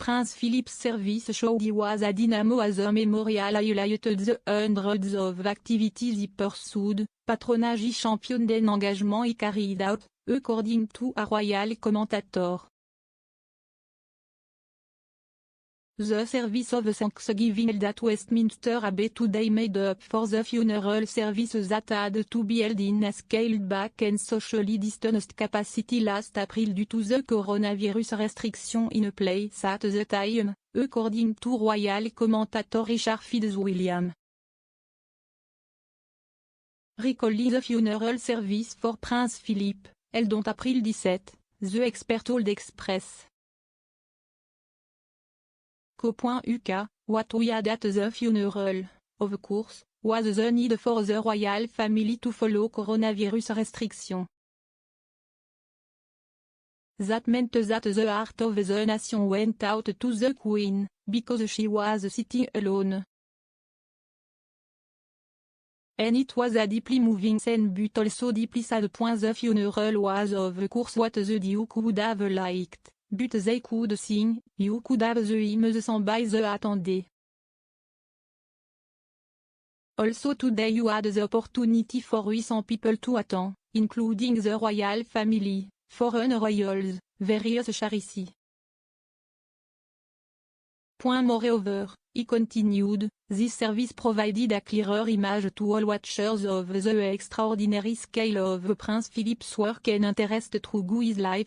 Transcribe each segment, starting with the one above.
Prince Philip's service show was a dynamo as a memorial highlighted the hundreds of activities he pursued, patronage he championed and engagement he carried out, according to a royal commentator. The service of Thanksgiving held at Westminster Abbey today made up for the funeral services that had to be held in a scaled-back and socially distanced capacity last April due to the coronavirus restriction in place at the time, according to royal commentator Richard Fitzwilliam. Recalling the funeral service for Prince Philip, held on April 17, the expert told Express. Co.uk, what we had at the funeral, of course, was the need for the royal family to follow coronavirus restriction. That meant that the heart of the nation went out to the Queen, because she was sitting alone. And it was a deeply moving scene but also deeply sad. The funeral was of course what the Duke would have liked. But they could sing, you could have the hymns sung by the attendee. Also today you had the opportunity for 800 people to attend, including the royal family, foreign royals, various charities. Moreover, he continued, this service provided a clearer image to all watchers of the extraordinary scale of Prince Philip's work and interest through his life.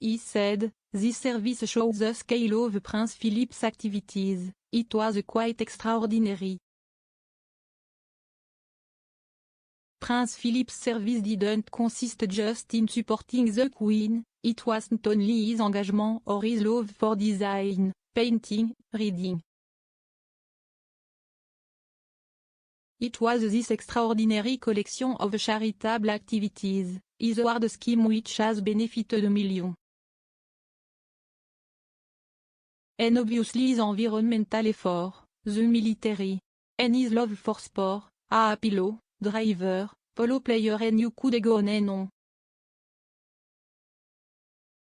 He said, this service shows the scale of Prince Philip's activities, it was quite extraordinary. Prince Philip's service didn't consist just in supporting the Queen, it wasn't only his engagement or his love for design, painting, reading. It was this extraordinary collection of charitable activities, his award scheme which has benefited millions. And obviously his environmental effort, the military, and his love for sport, a pillow, driver, polo player and you could go on and on.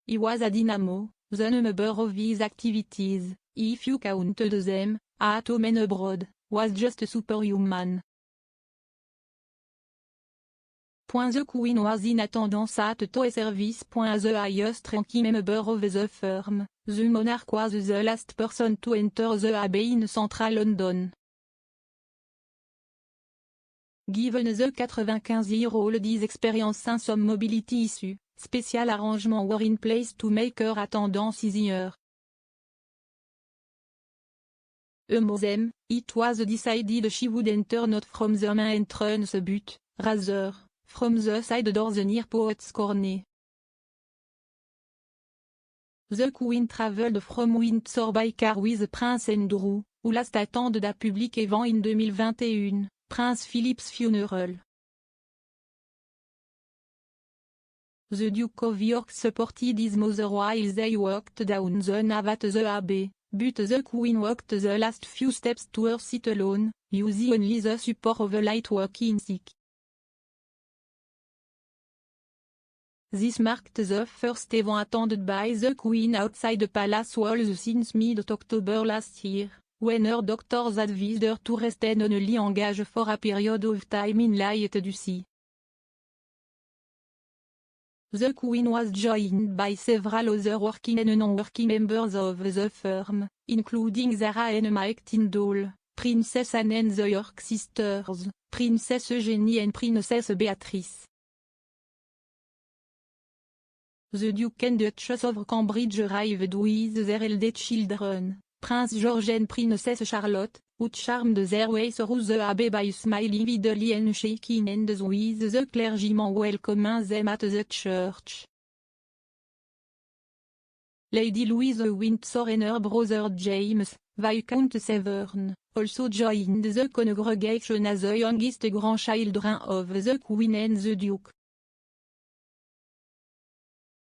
He was a dynamo, the number of his activities, if you counted them, at home and abroad, was just superhuman. The Queen was in attendance at toy service. The highest ranking member of the firm, the monarch was the last person to enter the Abbey in central London. Given the 95-year-old experience and some mobility issue, special arrangements were in place to make her attendance easier. Among them, it was decided she would enter not from the main entrance but, rather, from the side doors near Poets Corner. The Queen travelled from Windsor by car with Prince Andrew, who last attended a public event in 2021, Prince Philip's funeral. The Duke of York supported his mother while they walked down the nave at the Abbey, but the Queen walked the last few steps to her seat alone, using only the support of a light walking stick. This marked the first event attended by the Queen outside the palace walls since mid-October last year, when her doctors advised her to rest and only engage for a period of time in light duty. The Queen was joined by several other working and non-working members of the firm, including Zara and Mike Tyndall, Princess Anne and the York sisters, Princess Eugenie and Princess Beatrice. The Duke and Duchess of Cambridge arrived with their eldest children, Prince George and Princess Charlotte, who charmed their way through the Abbey by smiling widely and shaking hands with the clergyman welcoming them at the church. Lady Louise Windsor and her brother James, Viscount Severn, also joined the congregation as the youngest grandchildren of the Queen and the Duke.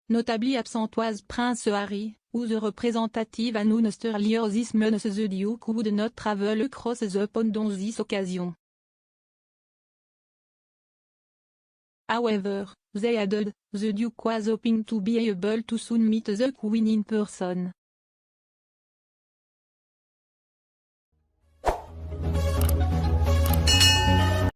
Notably absent was Prince Harry, whose representative announced earlier this month the Duke would not travel across the pond on this occasion. However, they added, the Duke was hoping to be able to soon meet the Queen in person.